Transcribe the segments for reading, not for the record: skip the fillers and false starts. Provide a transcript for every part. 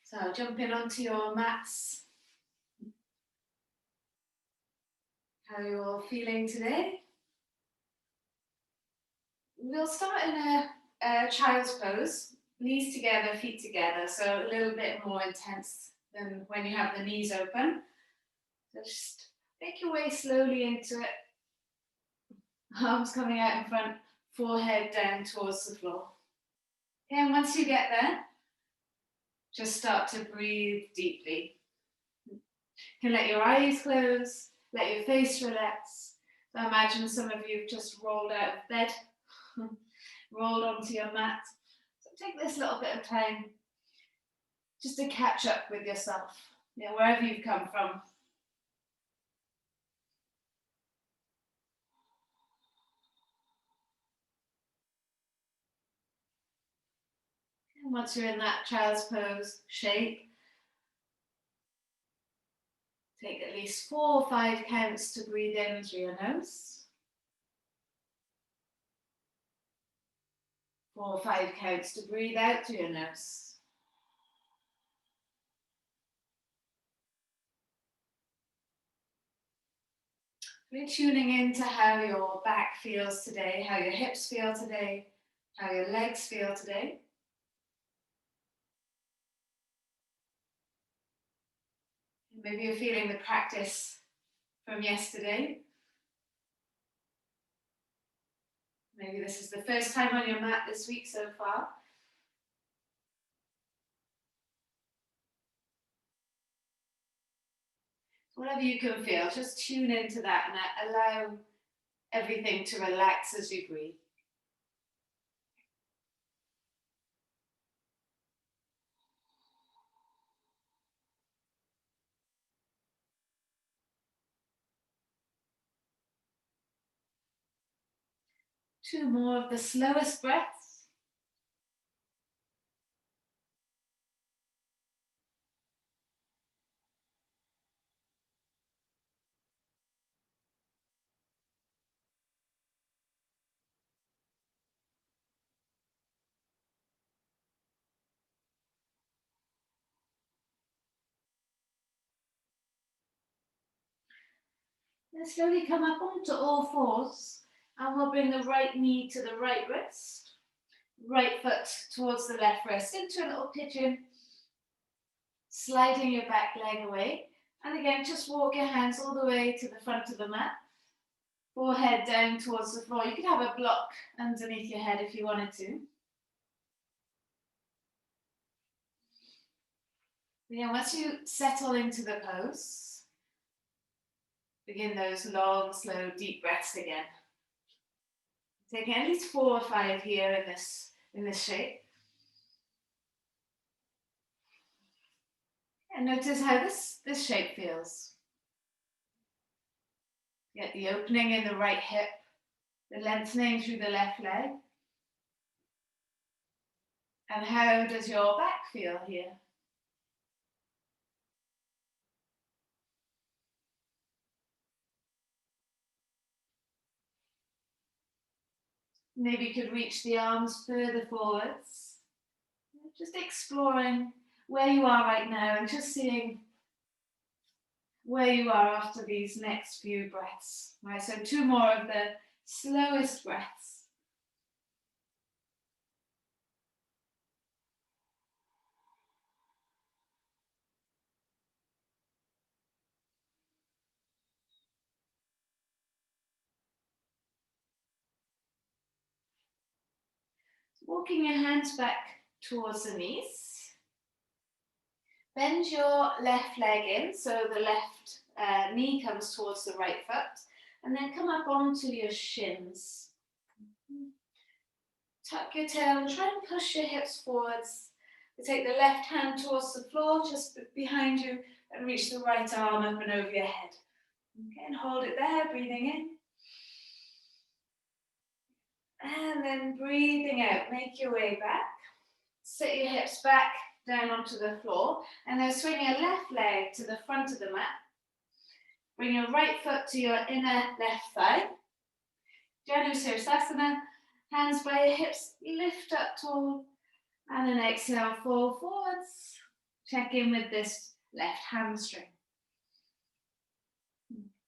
So jumping onto your mats. How are you all feeling today? We'll start in a child's pose, knees together, feet together, so a little bit more intense than when you have the knees open. So just make your way slowly into it. Arms coming out in front, forehead down towards the floor. Okay, and once you get there, just start to breathe deeply. You can let your eyes close, let your face relax. So imagine some of you have just rolled out of bed, rolled onto your mat. So take this little bit of time just to catch up with yourself, wherever you've come from. And once you're in that child's pose shape, take at least 4 or 5 counts to breathe in through your nose. 4 or 5 counts to breathe out through your nose. We're tuning into how your back feels today, how your hips feel today, how your legs feel today. Maybe you're feeling the practice from yesterday. Maybe this is the first time on your mat this week so far. Whatever you can feel, just tune into that and allow everything to relax as you breathe. Two more of the slowest breaths. Then slowly come up onto all fours, and we'll bring the right knee to the right wrist, right foot towards the left wrist, into a little pigeon, sliding your back leg away. And again, just walk your hands all the way to the front of the mat, forehead down towards the floor. You could have a block underneath your head if you wanted to. Yeah, once you settle into the pose, begin those long, slow, deep breaths again. Taking at least 4 or 5 here in this shape. And notice how this shape feels. Get the opening in the right hip, the lengthening through the left leg. And how does your back feel here? Maybe you could reach the arms further forwards. Just exploring where you are right now and just seeing where you are after these next few breaths. Right, so 2 more of the slowest breaths. Walking your hands back towards the knees. Bend your left leg in, so the left knee comes towards the right foot, and then come up onto your shins. Tuck your tail and try and push your hips forwards. You take the left hand towards the floor, just behind you, and reach the right arm up and over your head. Okay, and hold it there, breathing in. And then breathing out, make your way back. Sit your hips back down onto the floor, and then swing your left leg to the front of the mat. Bring your right foot to your inner left thigh. Janu Sirsasana, Hands by your hips, lift up tall. And then exhale, fall forwards. Check in with this left hamstring.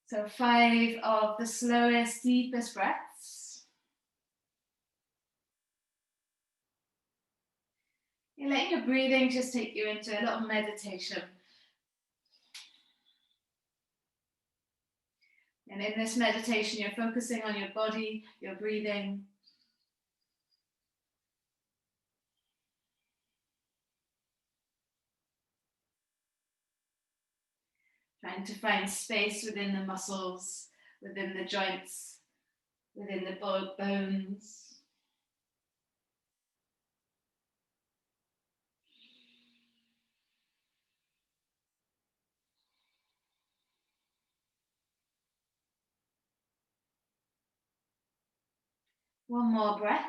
So 5 of the slowest, deepest breaths. You let your breathing just take you into a little meditation. And in this meditation, you're focusing on your body, your breathing. Trying to find space within the muscles, within the joints, within the bones. One more breath.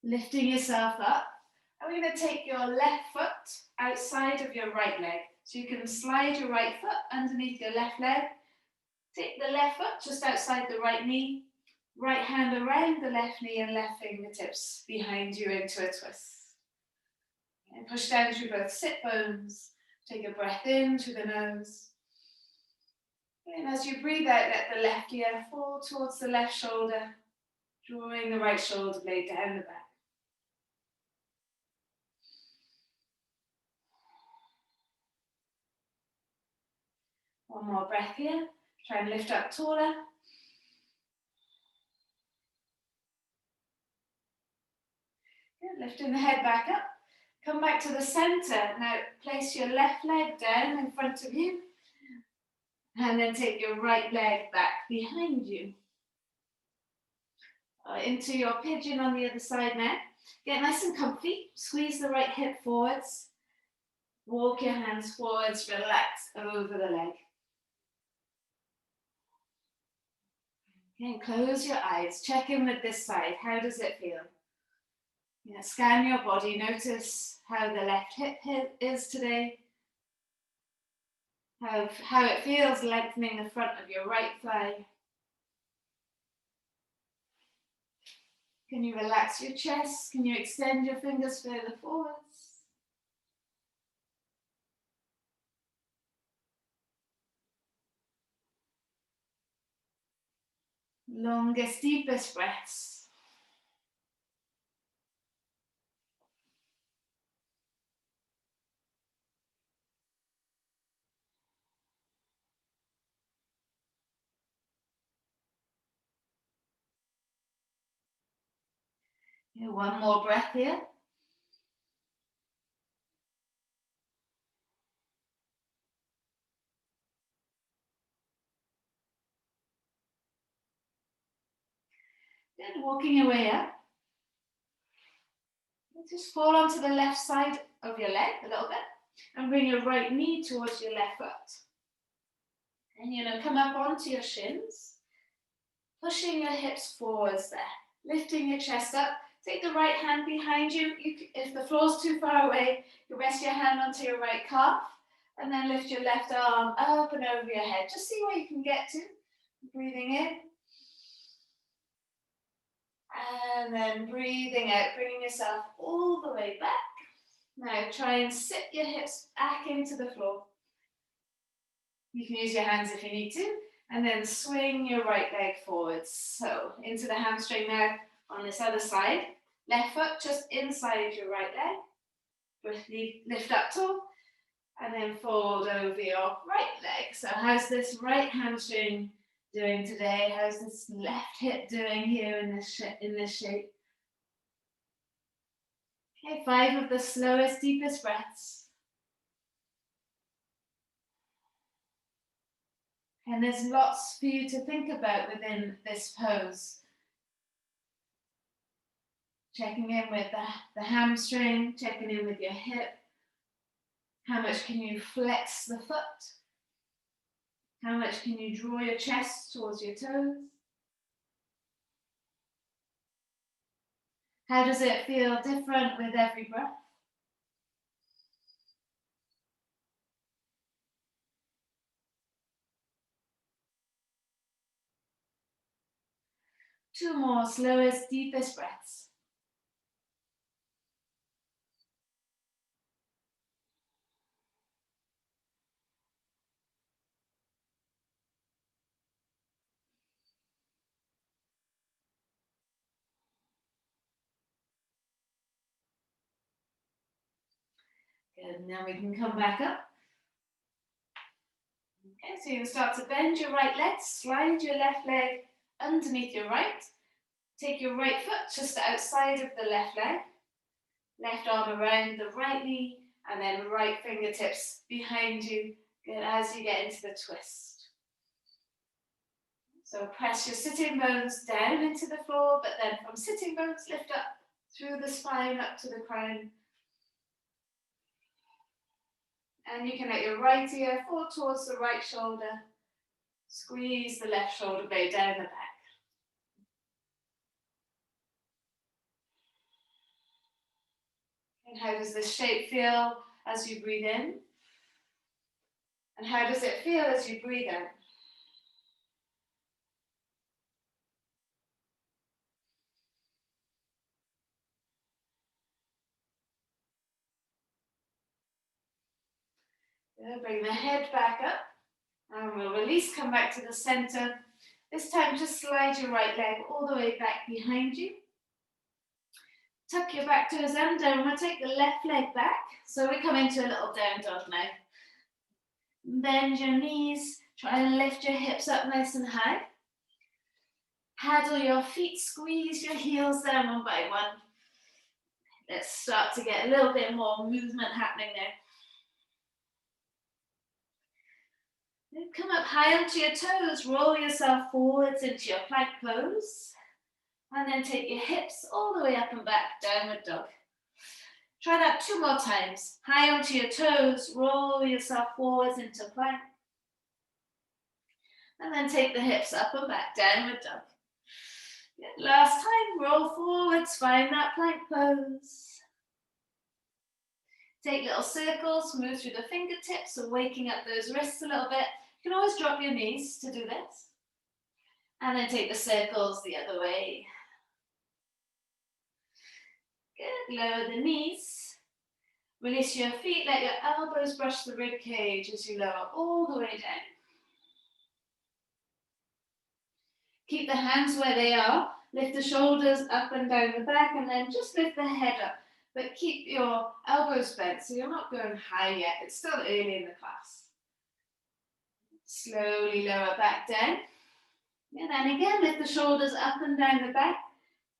Lifting yourself up. And we're going to take your left foot outside of your right leg. So you can slide your right foot underneath your left leg. Take the left foot just outside the right knee. Right hand around the left knee and left fingertips behind you into a twist. And push down through both sit bones. Take a breath in through the nose. And as you breathe out, let the left ear fall towards the left shoulder, drawing the right shoulder blade down the back. One more breath here. Try and lift up taller. Good. Lifting the head back up. Come back to the center. Now place your left leg down in front of you. And then take your right leg back behind you. Into your pigeon on the other side now. Get nice and comfy. Squeeze the right hip forwards. Walk your hands forwards. Relax over the leg. Okay, close your eyes. Check in with this side. How does it feel? Yeah, scan your body. Notice how the left hip is today. How it feels lengthening the front of your right thigh. Can you relax your chest? Can you extend your fingers further forwards? Longest, deepest breaths. Yeah, one more breath here. Good, walking your way up. Just fall onto the left side of your leg a little bit and bring your right knee towards your left foot. And you're going to come up onto your shins, pushing your hips forwards there, lifting your chest up. Take the right hand behind you. If the floor's too far away, you rest your hand onto your right calf and then lift your left arm up and over your head. Just see where you can get to. Breathing in. And then breathing out, bringing yourself all the way back. Now try and sit your hips back into the floor. You can use your hands if you need to. And then swing your right leg forwards. So into the hamstring now on this other side. Left foot just inside your right leg. Lift up tall. And then fold over your right leg. So how's this right hamstring doing today? How's this left hip doing here in this shape? Okay, 5 of the slowest, deepest breaths. And there's lots for you to think about within this pose. Checking in with the hamstring, checking in with your hip. How much can you flex the foot? How much can you draw your chest towards your toes? How does it feel different with every breath? 2 more slowest, deepest breaths. Good, and now we can come back up. Okay, so you can start to bend your right leg, slide your left leg underneath your right. Take your right foot just outside of the left leg. Left arm around the right knee, and then right fingertips behind you as you get into the twist. So press your sitting bones down into the floor, but then from sitting bones, lift up through the spine, up to the crown. And you can let your right ear fall towards the right shoulder. Squeeze the left shoulder blade down the back. And how does this shape feel as you breathe in? And how does it feel as you breathe out? Bring the head back up. And we'll release, come back to the center. This time just slide your right leg all the way back behind you. Tuck your back toes down. We'll take the left leg back. So we come into a little down dog now. Bend your knees. Try and lift your hips up nice and high. Paddle your feet. Squeeze your heels down one by one. Let's start to get a little bit more movement happening there. Come up high onto your toes, roll yourself forwards into your plank pose, and then take your hips all the way up and back, downward dog. Try that 2 more times. High onto your toes, roll yourself forwards into plank, and then take the hips up and back, downward dog. Good. Last time, roll forwards, find that plank pose. Take little circles, move through the fingertips, so waking up those wrists a little bit. You can always drop your knees to do this. And then take the circles the other way. Good, lower the knees. Release your feet, let your elbows brush the rib cage as you lower all the way down. Keep the hands where they are. Lift the shoulders up and down the back, and then just lift the head up. But keep your elbows bent, so you're not going high yet. It's still early in the class. Slowly lower back down. And then again, lift the shoulders up and down the back.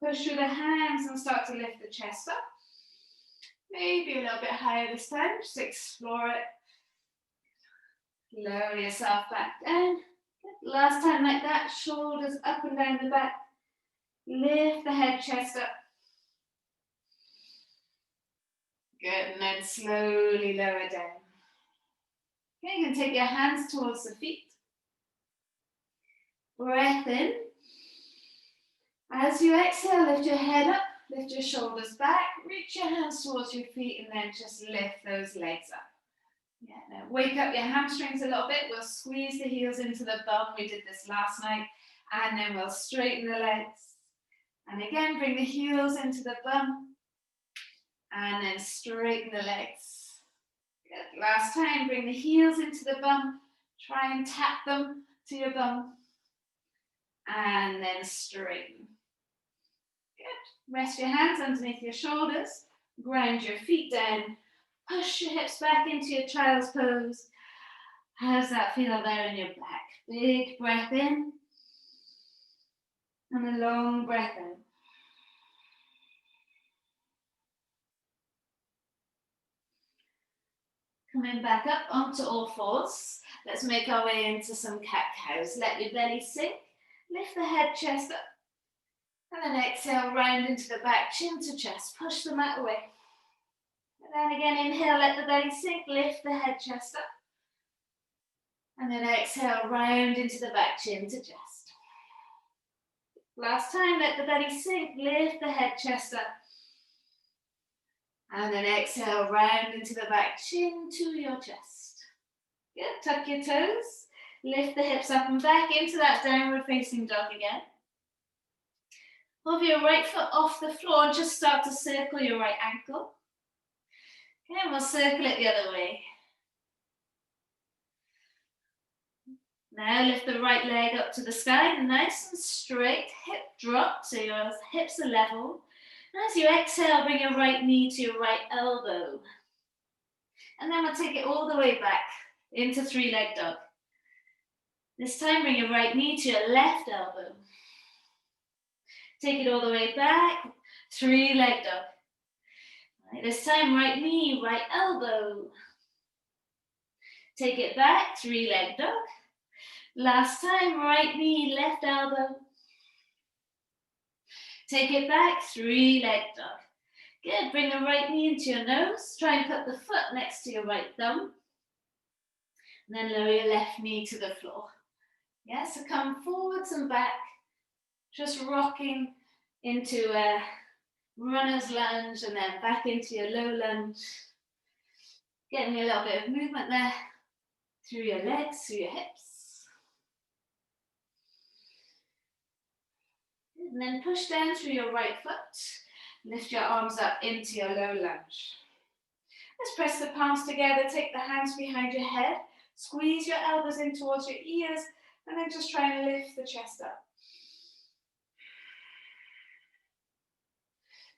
Push through the hands and start to lift the chest up. Maybe a little bit higher this time. Just explore it. Lower yourself back down. Last time like that. Shoulders up and down the back. Lift the head, chest up. Good, and then slowly lower down. Okay, you can take your hands towards the feet. Breath in. As you exhale, lift your head up, lift your shoulders back, reach your hands towards your feet, and then just lift those legs up. Yeah, now wake up your hamstrings a little bit. We'll squeeze the heels into the bum. We did this last night. And then we'll straighten the legs. And again, bring the heels into the bum. And then straighten the legs. Good. Last time, bring the heels into the bum. Try and tap them to your bum. And then straighten. Good. Rest your hands underneath your shoulders. Ground your feet down. Push your hips back into your child's pose. How does that feel there in your back? Big breath in. And a long breath out. Coming back up onto all fours. Let's make our way into some cat-cows. Let your belly sink. Lift the head, chest up. And then exhale, round into the back, chin to chest. Push the mat away. And then again, inhale, let the belly sink. Lift the head, chest up. And then exhale, round into the back, chin to chest. Last time, let the belly sink. Lift the head, chest up. And then exhale, round into the back, chin to your chest. Good, tuck your toes. Lift the hips up and back into that downward facing dog again. Move your right foot off the floor and just start to circle your right ankle. Okay, and we'll circle it the other way. Now lift the right leg up to the sky, nice and straight, hip drop, so your hips are level. And as you exhale, bring your right knee to your right elbow. And then we'll take it all the way back into three-leg dog. This time, bring your right knee to your left elbow. Take it all the way back, three-leg dog. Right, this time, right knee, right elbow. Take it back, three-leg dog. Last time, right knee, left elbow. Take it back, three-leg dog. Good, bring the right knee into your nose. Try and put the foot next to your right thumb. And then lower your left knee to the floor. Yeah, so come forwards and back. Just rocking into a runner's lunge and then back into your low lunge. Getting a little bit of movement there through your legs, through your hips. And then push down through your right foot. Lift your arms up into your low lunge. Let's press the palms together. Take the hands behind your head. Squeeze your elbows in towards your ears. And then just try and lift the chest up.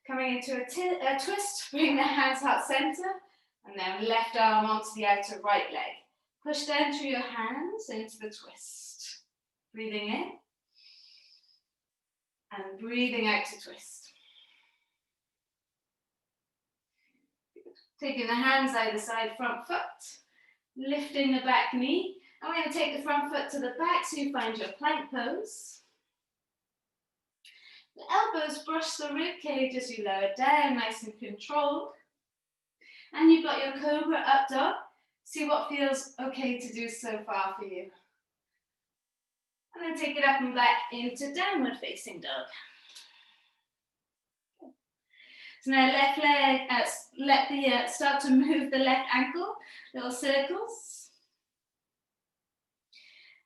Coming into a twist. Bring the hands heart center. And then left arm onto the outer right leg. Push down through your hands into the twist. Breathing in. And breathing out to twist. Taking the hands either side, front foot. Lifting the back knee. And we're going to take the front foot to the back so you find your plank pose. The elbows brush the rib cage as you lower down, nice and controlled. And you've got your cobra up dog. See what feels okay to do so far for you. And then take it up and back into downward facing dog. So now left leg, start to move the left ankle, little circles.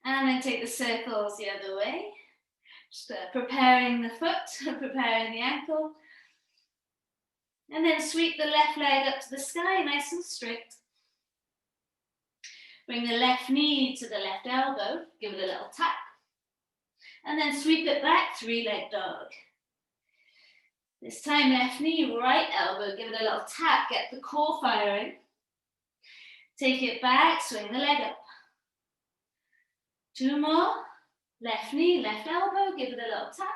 And then take the circles the other way. Just preparing the foot, preparing the ankle. And then sweep the left leg up to the sky, nice and straight. Bring the left knee to the left elbow, give it a little tap. And then sweep it back, three-leg dog. This time, left knee, right elbow, give it a little tap, get the core firing. Take it back, swing the leg up. Two more. Left knee, left elbow, give it a little tap.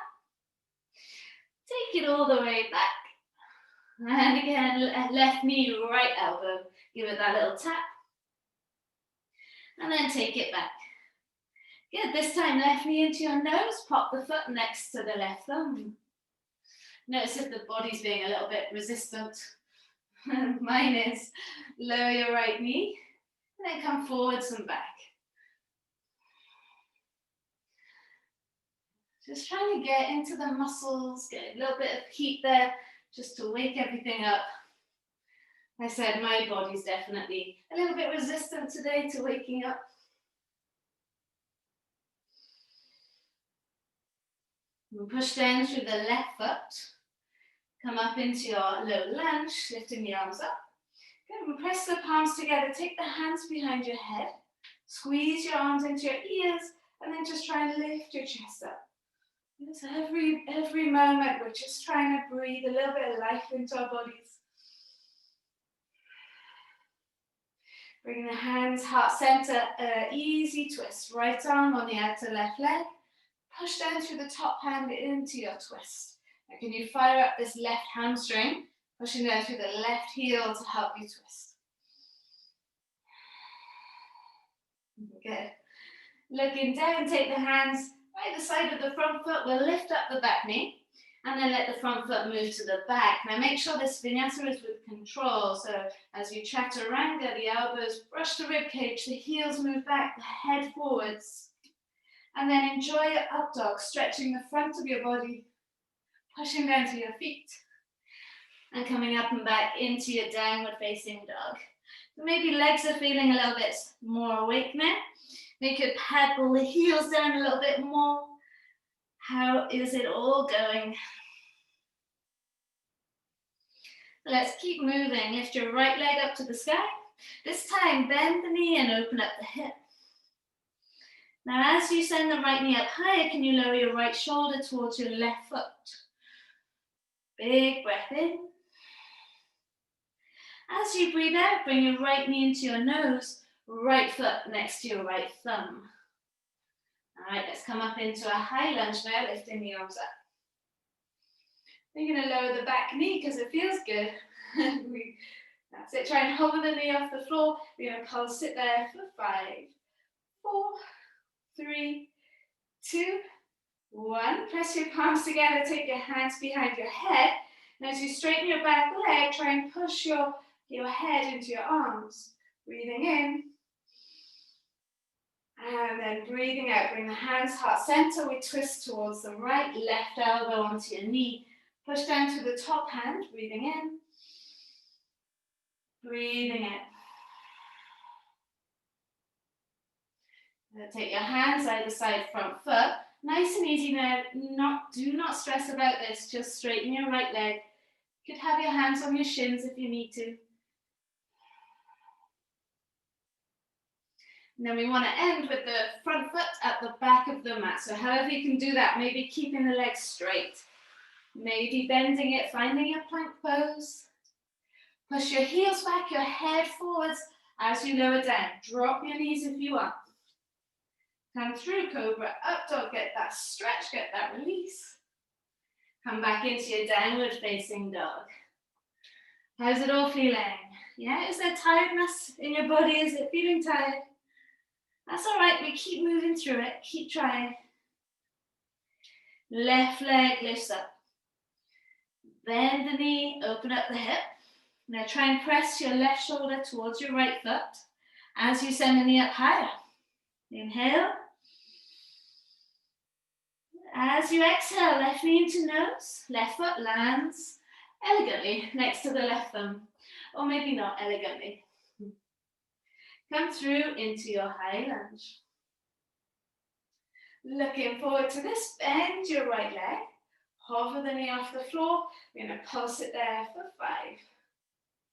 Take it all the way back. And again, left knee, right elbow, give it that little tap. And then take it back. Good, this time left knee into your nose, pop the foot next to the left thumb. Notice if the body's being a little bit resistant. Mine is. Lower your right knee, and then come forwards and back. Just trying to get into the muscles, get a little bit of heat there, just to wake everything up. I said my body's definitely a little bit resistant today to waking up. And push down through the left foot. Come up into your low lunge, lifting the arms up. Good, and press the palms together. Take the hands behind your head. Squeeze your arms into your ears, and then just try and lift your chest up. So every moment, we're just trying to breathe a little bit of life into our bodies. Bring the hands, heart center, easy twist. Right arm on the outer left leg. Push down through the top hand into your twist. Now can you fire up this left hamstring, pushing down through the left heel to help you twist. Good. Looking down, take the hands either side of the front foot. We'll lift up the back knee and then let the front foot move to the back. Now make sure this vinyasa is with control. So as you chaturanga, the elbows brush the rib cage, the heels move back, the head forwards. And then enjoy your up dog, stretching the front of your body, pushing down to your feet. And coming up and back into your downward facing dog. So maybe legs are feeling a little bit more awake now. You could paddle the heels down a little bit more. How is it all going? Let's keep moving. Lift your right leg up to the sky. This time, bend the knee and open up the hip. Now, as you send the right knee up higher, can you lower your right shoulder towards your left foot? Big breath in. As you breathe out, bring your right knee into your nose, right foot next to your right thumb. All right, let's come up into a high lunge now, lifting the arms up. You're going to lower the back knee because it feels good. That's it. Try and hover the knee off the floor. We're going to pulse it there for 5, 4, 3, 2, 1. Press your palms together. Take your hands behind your head. And as you straighten your back leg, try and push your head into your arms. Breathing in. And then breathing out. Bring the hands heart center. We twist towards the right, left elbow onto your knee. Push down to the top hand. Breathing in. Breathing out. Take your hands either side, front foot. Nice and easy now. Do not stress about this. Just straighten your right leg. You could have your hands on your shins if you need to. And then we want to end with the front foot at the back of the mat. So however you can do that, maybe keeping the legs straight. Maybe bending it, finding your plank pose. Push your heels back, your head forwards as you lower down. Drop your knees if you want. Come through, cobra, up dog, get that stretch, get that release. Come back into your downward facing dog. How's it all feeling? Yeah, is there tiredness in your body? Is it feeling tired? That's all right, we keep moving through it, keep trying. Left leg lifts up. Bend the knee, open up the hip. Now try and press your left shoulder towards your right foot as you send the knee up higher. Inhale. As you exhale, left knee into nose, left foot lands elegantly next to the left thumb, or maybe not elegantly. Come through into your high lunge. Looking forward to this, bend your right leg, hover the knee off the floor. We're going to pulse it there for 5,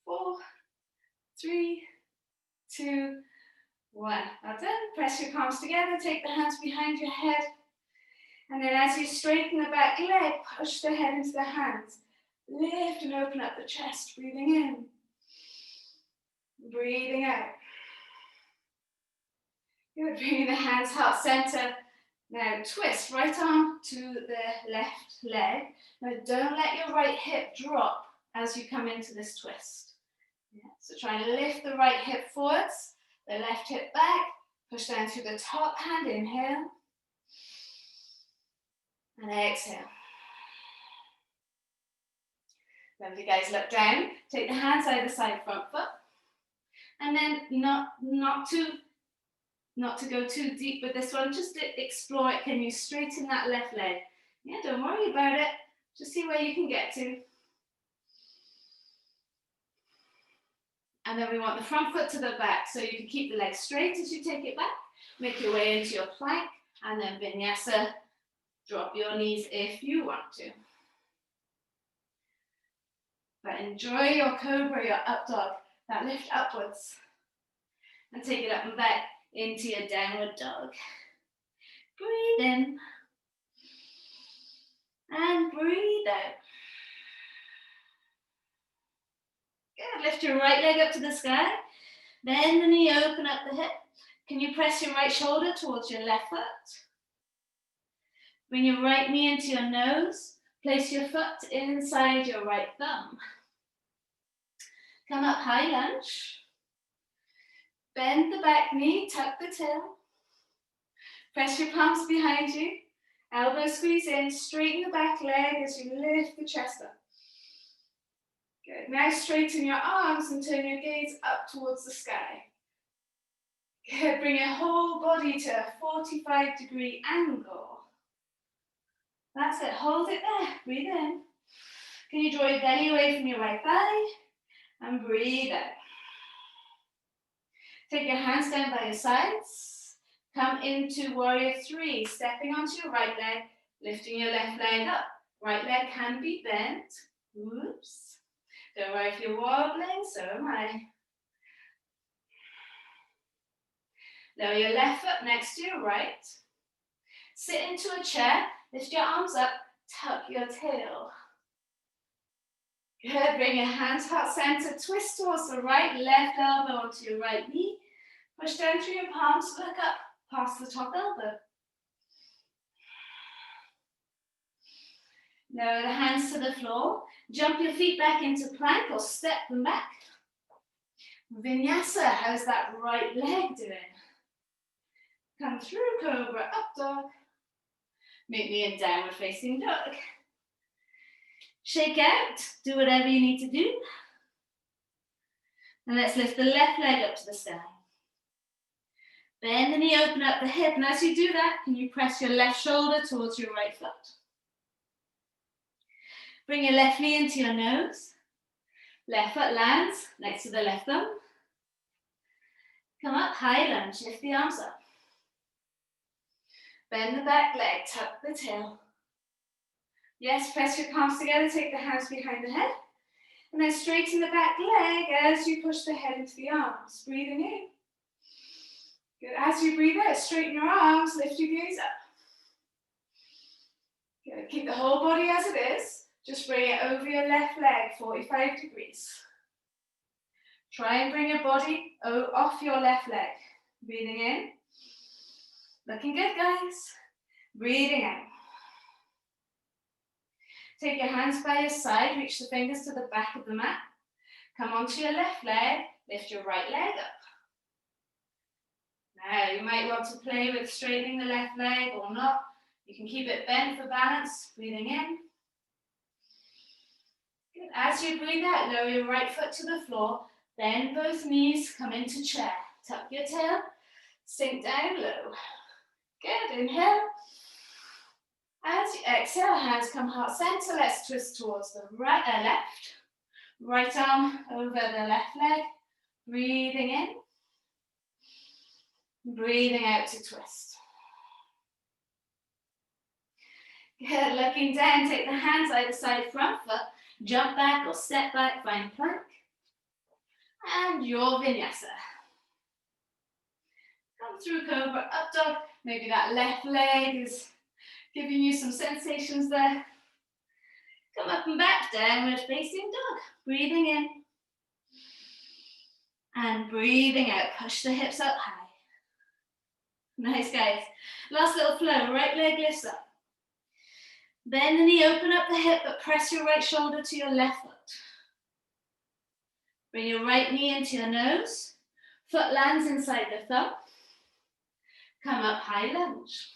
4, 3, 2, 1. Well done. Press your palms together, take the hands behind your head. And then as you straighten the back leg, push the head into the hands. Lift and open up the chest, breathing in. Breathing out. Good, bringing the hands heart center. Now twist right arm to the left leg. Now don't let your right hip drop as you come into this twist. Yeah. So try and lift the right hip forwards, the left hip back, push down through the top hand, inhale. And exhale. Then you guys look down, take the hands either side front foot. And then not to go too deep with this one, just to explore it. Can you straighten that left leg? Yeah, don't worry about it. Just see where you can get to. And then we want the front foot to the back, so you can keep the leg straight as you take it back. Make your way into your plank, and then vinyasa. Drop your knees if you want to. But enjoy your cobra, your up dog, that lift upwards. And take it up and back into your downward dog. Breathe in. And breathe out. Good. Lift your right leg up to the sky. Bend the knee, open up the hip. Can you press your right shoulder towards your left foot? Bring your right knee into your nose. Place your foot inside your right thumb. Come up high lunge. Bend the back knee, tuck the tail. Press your palms behind you. Elbow squeeze in, straighten the back leg as you lift the chest up. Good. Now straighten your arms and turn your gaze up towards the sky. Good. Bring your whole body to a 45-degree angle. That's it. Hold it there. Breathe in. Can you draw your belly away from your right thigh? And breathe out. Take your hands down by your sides. Come into warrior 3, stepping onto your right leg, Lifting your left leg up. Right leg can be bent. Oops. Don't worry if you're wobbling, so am I. Lower your left foot next to your right. Sit into a chair, lift your arms up, tuck your tail. Good, bring your hands heart center, twist towards the right, left elbow onto your right knee. Push down through your palms, look up past the top elbow. Lower the hands to the floor. Jump your feet back into plank or step them back. Vinyasa, how's that right leg doing? Come through, cobra, up dog. Meet me in downward facing dog. Shake out, do whatever you need to do. And let's lift the left leg up to the sky. Bend the knee, open up the hip, and as you do that, can you press your left shoulder towards your right foot? Bring your left knee into your nose. Left foot lands next to the left thumb. Come up, high lunge, lift the arms up. Bend the back leg, tuck the tail. Yes, press your palms together, take the hands behind the head. And then straighten the back leg as you push the head into the arms. Breathing in. Good. As you breathe out, straighten your arms, lift your gaze up. Good. Keep the whole body as it is. Just bring it over your left leg, 45 degrees. Try and bring your body off your left leg. Breathing in. Looking good, guys. Breathing out. Take your hands by your side, reach the fingers to the back of the mat. Come onto your left leg, lift your right leg up. Now, you might want to play with straightening the left leg or not. You can keep it bent for balance, breathing in. Good. As you breathe out, lower your right foot to the floor, bend both knees, come into chair. Tuck your tail, sink down low. Good, inhale. As you exhale, hands come heart center. Let's twist towards the left. Right arm over the left leg. Breathing in. Breathing out to twist. Good, looking down, take the hands either side front foot. Jump back or step back, find plank. And your vinyasa. Come through cobra, up dog. Maybe that left leg is giving you some sensations there. Come up and back, downward facing dog. Breathing in. And breathing out. Push the hips up high. Nice, guys. Last little flow. Right leg lifts up. Bend the knee, open up the hip, but press your right shoulder to your left foot. Bring your right knee into your nose. Foot lands inside the thumb. Come up, high lunge.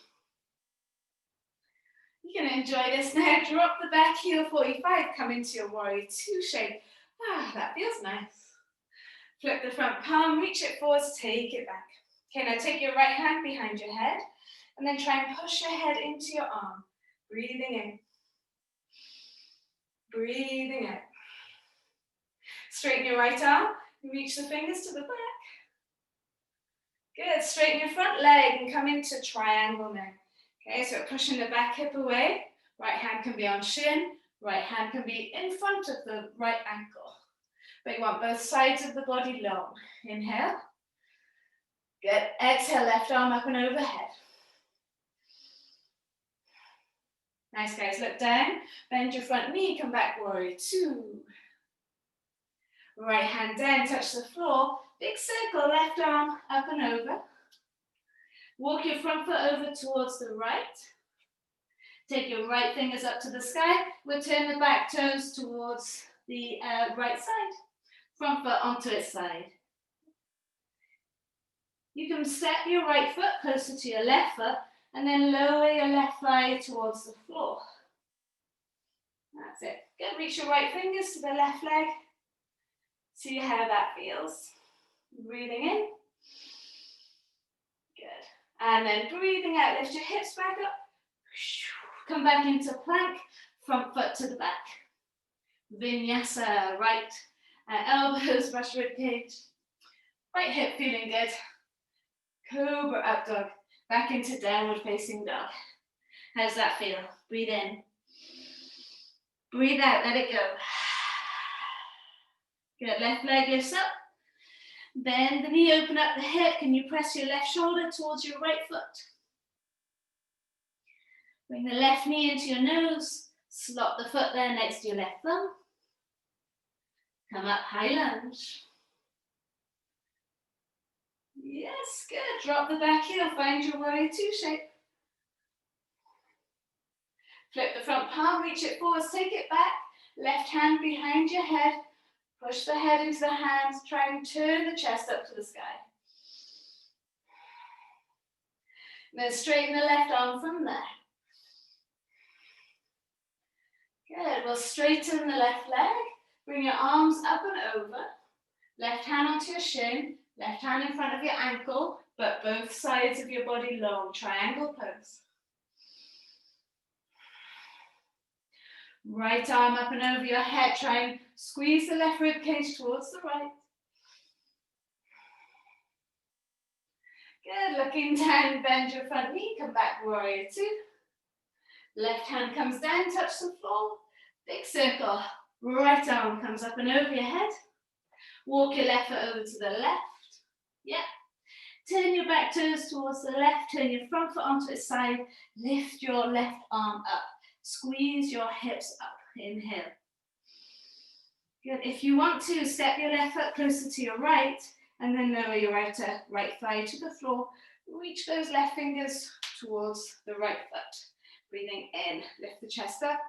You can enjoy this now. Drop the back heel, 45. Come into your warrior two shape. Ah, that feels nice. Flip the front palm, reach it forwards, take it back. Okay, now take your right hand behind your head and then try and push your head into your arm. Breathing in. Breathing out. Straighten your right arm, reach the fingers to the back. Good, straighten your front leg and come into triangle now. Okay, so pushing the back hip away. Right hand can be on shin, right hand can be in front of the right ankle. But you want both sides of the body long. Inhale. Good, exhale, left arm up and overhead. Nice, guys, look down, bend your front knee, come back, warrior two. Right hand down, touch the floor, big circle, left arm up and over. Walk your front foot over towards the right. Take your right fingers up to the sky. We'll turn the back toes towards the right side. Front foot onto its side. You can step your right foot closer to your left foot and then lower your left thigh towards the floor. That's it. Good, reach your right fingers to the left leg. See how that feels. Breathing in. Good. And then breathing out, lift your hips back up. Come back into plank, front foot to the back. Vinyasa, right elbows, brush rib cage. Right hip feeling good. Cobra up dog. Back into downward facing dog. How's that feel? Breathe in. Breathe out, let it go. Good, left leg lifts up. Bend the knee, open up the hip. Can you press your left shoulder towards your right foot? Bring the left knee into your nose. Slot the foot there next to your left thumb. Come up, high lunge. Yes, good. Drop the back heel, find your warrior two shape. Flip the front palm, reach it forwards, take it back. Left hand behind your head. Push the head into the hands. Try and turn the chest up to the sky. Then straighten the left arm from there. Good. We'll straighten the left leg. Bring your arms up and over. Left hand onto your shin. Left hand in front of your ankle, but both sides of your body long. Triangle pose. Right arm up and over your head. Try and squeeze the left rib cage towards the right. Good. Looking down, bend your front knee. Come back, warrior two. Left hand comes down, touch the floor. Big circle. Right arm comes up and over your head. Walk your left foot over to the left. Yeah. Turn your back toes towards the left. Turn your front foot onto its side. Lift your left arm up. Squeeze your hips up. Inhale. Good. If you want to, step your left foot closer to your right and then lower your right thigh to the floor. Reach those left fingers towards the right foot. Breathing in. Lift the chest up.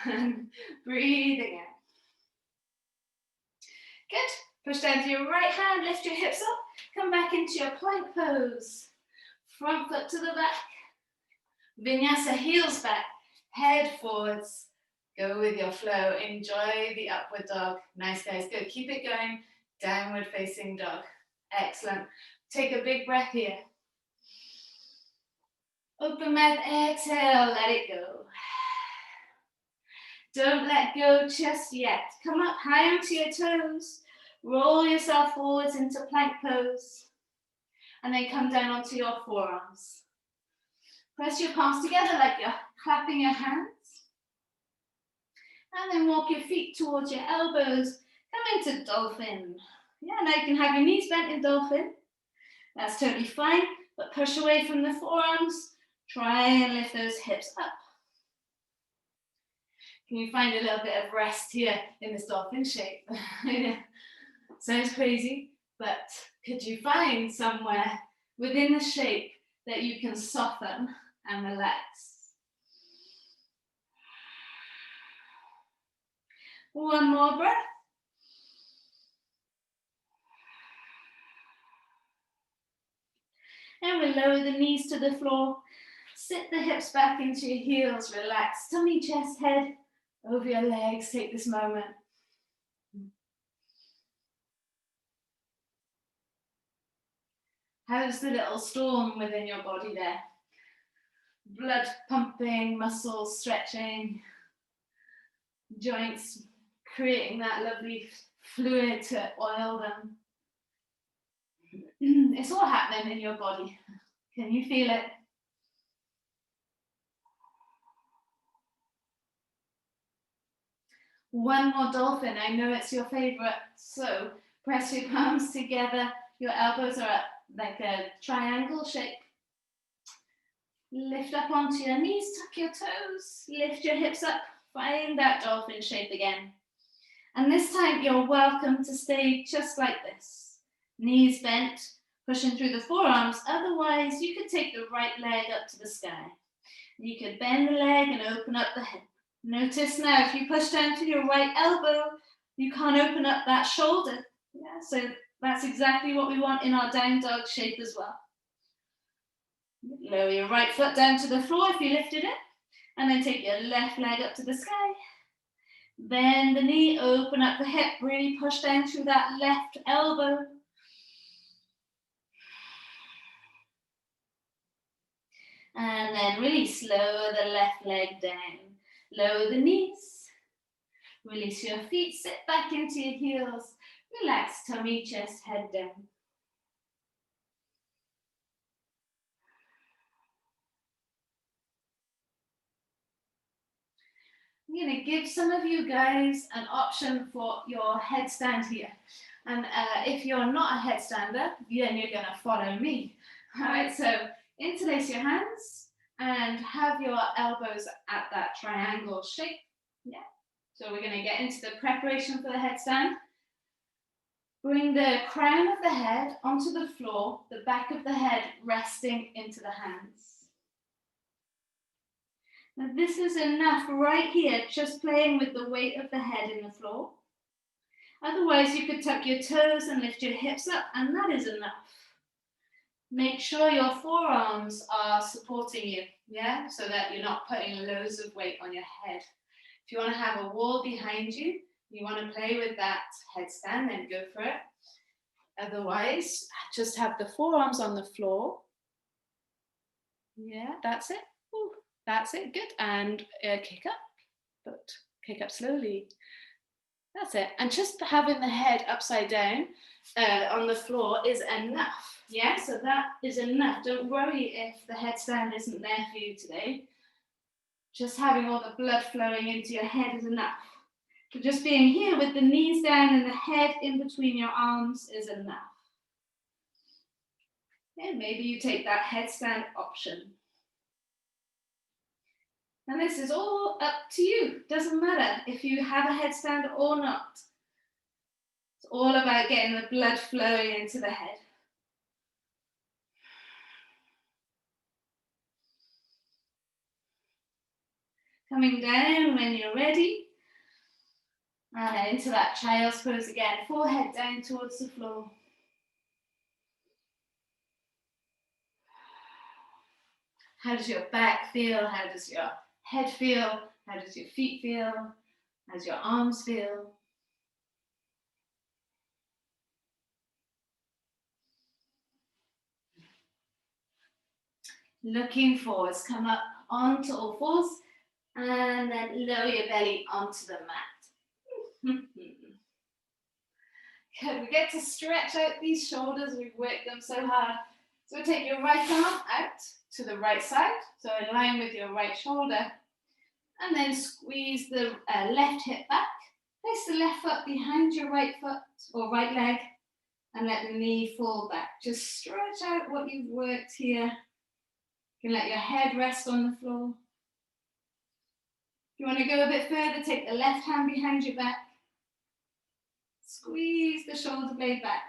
And breathing in. Good. Push down to your right hand, lift your hips up, come back into your plank pose. Front foot to the back. Vinyasa, heels back, head forwards. Go with your flow. Enjoy the upward dog. Nice, guys. Good. Keep it going. Downward facing dog. Excellent. Take a big breath here. Open mouth, exhale, let it go. Don't let go just yet. Come up high onto your toes. Roll yourself forwards into plank pose. And then come down onto your forearms. Press your palms together like you're clapping your hands. And then walk your feet towards your elbows. Come into dolphin. Yeah, now you can have your knees bent in dolphin. That's totally fine, but push away from the forearms. Try and lift those hips up. Can you find a little bit of rest here in this dolphin shape? Sounds crazy, but could you find somewhere within the shape that you can soften and relax? One more breath. And we'll lower the knees to the floor. Sit the hips back into your heels. Relax tummy, chest, head over your legs. Take this moment. How's the little storm within your body there? Blood pumping, muscles stretching, joints creating that lovely fluid to oil them. It's all happening in your body. Can you feel it? One more dolphin. I know it's your favorite. So press your palms together. Your elbows are up like a triangle shape. Lift up onto your knees, tuck your toes, lift your hips up, find that dolphin shape again. And this time you're welcome to stay just like this. Knees bent, pushing through the forearms. Otherwise, you could take the right leg up to the sky. You could bend the leg and open up the hip. Notice now, if you push down to your right elbow, you can't open up that shoulder. Yeah, so that's exactly what we want in our down dog shape as well. Lower your right foot down to the floor if you lifted it, and then take your left leg up to the sky. Bend the knee, open up the hip, really push down through that left elbow. And then release, lower the left leg down. Lower the knees. Release your feet, sit back into your heels. Relax tummy, chest, head down. I'm going to give some of you guys an option for your headstand here. And if you're not a headstander, then you're going to follow me. All right, so interlace your hands and have your elbows at that triangle shape. Yeah. So we're going to get into the preparation for the headstand. Bring the crown of the head onto the floor, the back of the head resting into the hands. Now this is enough right here, just playing with the weight of the head in the floor. Otherwise, you could tuck your toes and lift your hips up, and that is enough. Make sure your forearms are supporting you, yeah, so that you're not putting loads of weight on your head. If you want to have a wall behind you, you want to play with that headstand, then go for it. Otherwise, just have the forearms on the floor. Yeah, that's it. Ooh, that's it, good. And kick up, but kick up slowly. That's it. And just having the head upside down on the floor is enough. Yeah, so that is enough. Don't worry if the headstand isn't there for you today. Just having all the blood flowing into your head is enough. So just being here with the knees down and the head in between your arms is enough. And maybe you take that headstand option. And this is all up to you. Doesn't matter if you have a headstand or not. It's all about getting the blood flowing into the head. Coming down when you're ready. And into that child's pose again. Forehead down towards the floor. How does your back feel? How does your head feel? How does your feet feel? How does your arms feel? Looking forwards, come up onto all fours and then lower your belly onto the mat. Good, we get to stretch out these shoulders, we've worked them so hard. So take your right arm out to the right side, so in line with your right shoulder, and then squeeze the left hip back. Place the left foot behind your right foot or right leg and let the knee fall back. Just stretch out what you've worked here. You can let your head rest on the floor. If you want to go a bit further, take the left hand behind your back. Squeeze the shoulder blade back.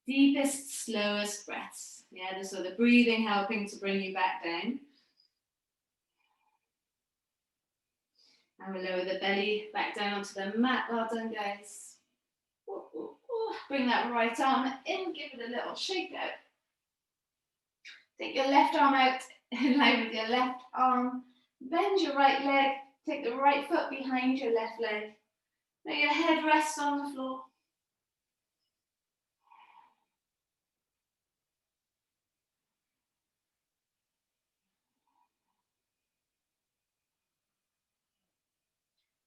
Deepest, slowest breaths. Yeah, so the breathing helping to bring you back down. And we'll lower the belly back down onto the mat. Well done, guys. Ooh, ooh, ooh. Bring that right arm in, give it a little shake out. Take your left arm out in line with your left arm. Bend your right leg. Take the right foot behind your left leg. Let your head rest on the floor.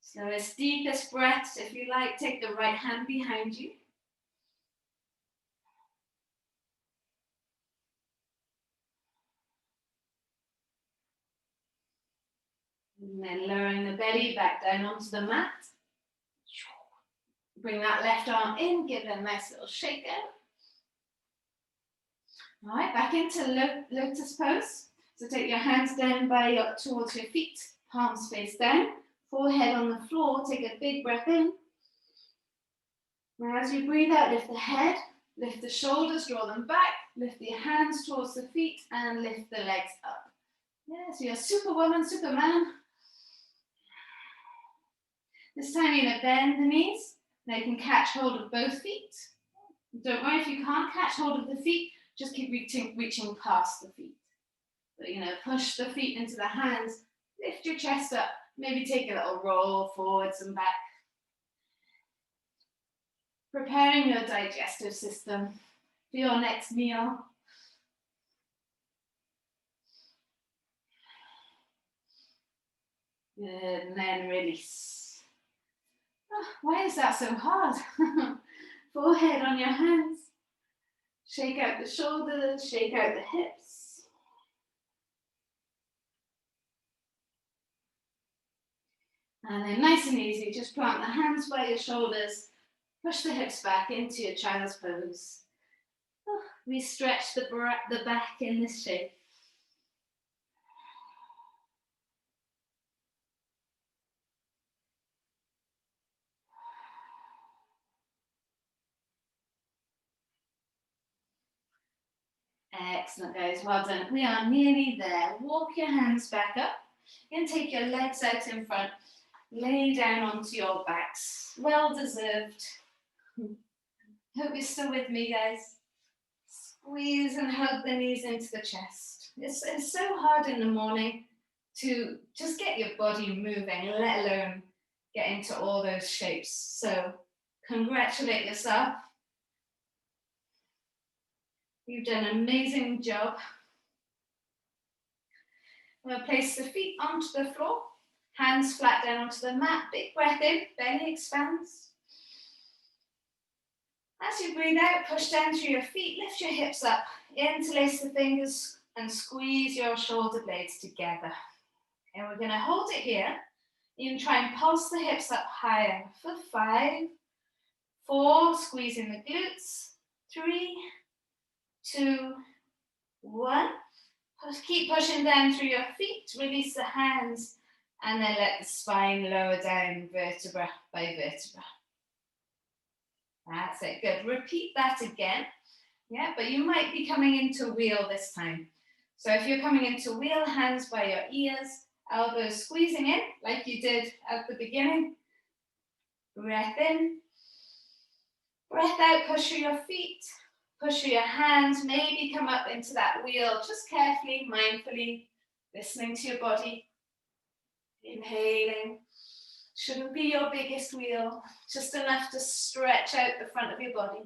Slowest, deepest breaths. If you like, take the right hand behind you. And then lowering the belly back down onto the mat. Bring that left arm in, give it a nice little shake out. All right, back into lotus pose. So take your hands down towards your feet, palms face down, forehead on the floor. Take a big breath in. Now as you breathe out, lift the head, lift the shoulders, draw them back, lift the hands towards the feet and lift the legs up. Yeah, so you're superwoman, superman. This time you're going to bend the knees. Now you can catch hold of both feet. Don't worry if you can't catch hold of the feet, just keep reaching past the feet. So you're going to push the feet into the hands, lift your chest up, maybe take a little roll forwards and back. Preparing your digestive system for your next meal. Good, and then release. Oh, why is that so hard? Forehead on your hands. Shake out the shoulders, shake out the hips. And then nice and easy, just plant the hands by your shoulders, push the hips back into your child's pose. Oh, we stretch the back in this shape. Excellent, guys, well done. We are nearly there. Walk your hands back up and take your legs out in front. Lay down onto your backs. Well deserved. Hope you're still with me, guys. Squeeze and hug the knees into the chest. It's so hard in the morning to just get your body moving, let alone get into all those shapes. So congratulate yourself. You've done an amazing job. We'll place the feet onto the floor, hands flat down onto the mat. Big breath in, belly expands. As you breathe out, push down through your feet, lift your hips up, interlace the fingers and squeeze your shoulder blades together. And we're going to hold it here. You can try and pulse the hips up higher for 5, 4, squeezing the glutes, 3, 2, 1. Keep pushing down through your feet, release the hands, and then let the spine lower down vertebra by vertebra. That's it, good. Repeat that again. Yeah, but you might be coming into wheel this time. So if you're coming into wheel, hands by your ears, elbows squeezing in like you did at the beginning. Breath in. Breath out, push through your feet. Push through your hands, maybe come up into that wheel, just carefully, mindfully, listening to your body. Inhaling. Shouldn't be your biggest wheel, just enough to stretch out the front of your body.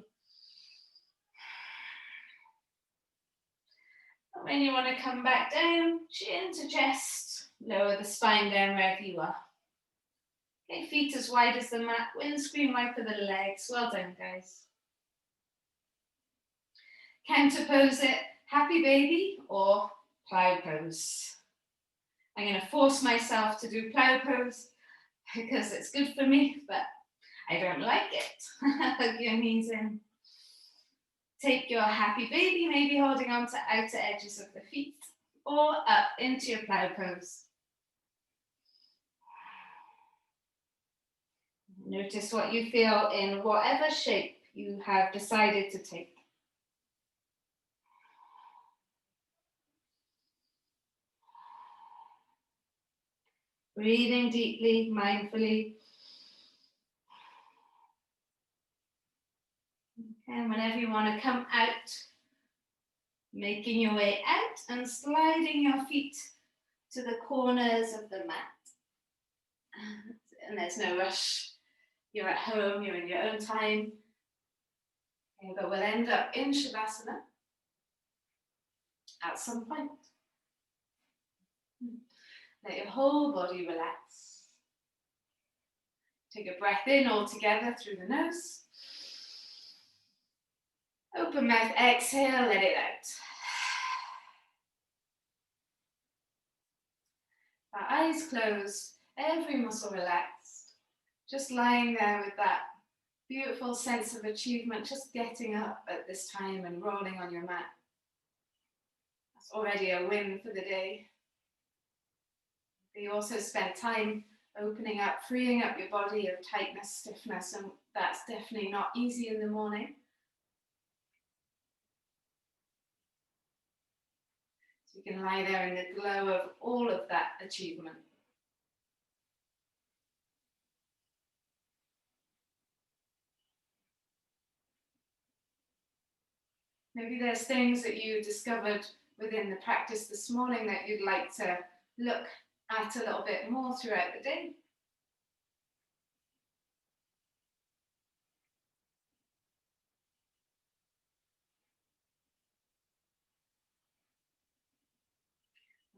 And when you want to come back down, chin to chest, lower the spine down wherever you are. Okay, feet as wide as the mat, windscreen wide for the legs. Well done, guys. Counter pose it, happy baby or plow pose. I'm going to force myself to do plow pose because it's good for me, but I don't like it. Hug your knees in. Take your happy baby, maybe holding on to outer edges of the feet, or up into your plow pose. Notice what you feel in whatever shape you have decided to take. Breathing deeply, mindfully. And whenever you want to come out, making your way out and sliding your feet to the corners of the mat. And there's no rush. You're at home, you're in your own time. Okay, but we'll end up in Shavasana at some point. Let your whole body relax. Take a breath in all together through the nose. Open mouth, exhale, let it out. Our eyes closed, every muscle relaxed. Just lying there with that beautiful sense of achievement, just getting up at this time and rolling on your mat. That's already a win for the day. You also spent time opening up, freeing up your body of tightness, stiffness, and that's definitely not easy in the morning. So you can lie there in the glow of all of that achievement. Maybe there's things that you discovered within the practice this morning that you'd like to look at a little bit more throughout the day.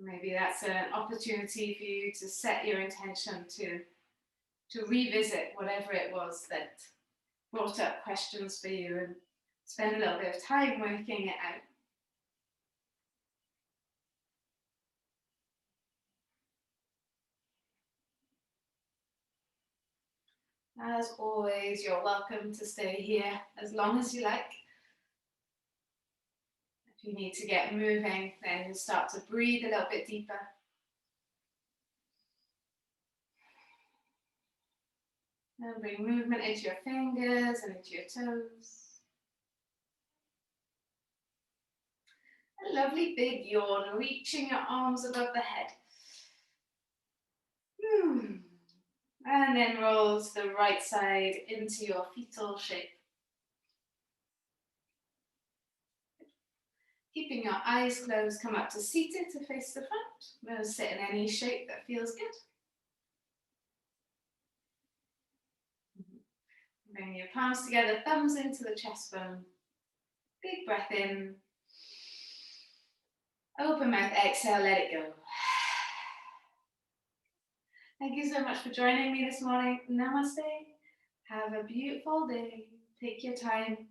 Maybe that's an opportunity for you to set your intention to to revisit whatever it was that brought up questions for you and spend a little bit of time working it out. As always, you're welcome to stay here as long as you like. If you need to get moving, then you start to breathe a little bit deeper. And bring movement into your fingers and into your toes. A lovely big yawn, reaching your arms above the head. And then roll to the right side into your fetal shape. Keeping your eyes closed, come up to seated to face the front. We'll sit in any shape that feels good. Bring your palms together, thumbs into the chest bone. Big breath in. Open mouth, exhale, let it go. Thank you so much for joining me this morning. Namaste. Have a beautiful day. Take your time.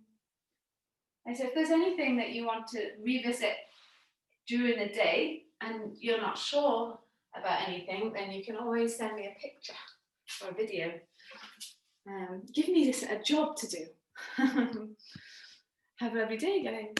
And so if there's anything that you want to revisit during the day and you're not sure about anything, then you can always send me a picture or a video. Give me a job to do. Have a lovely day, guys.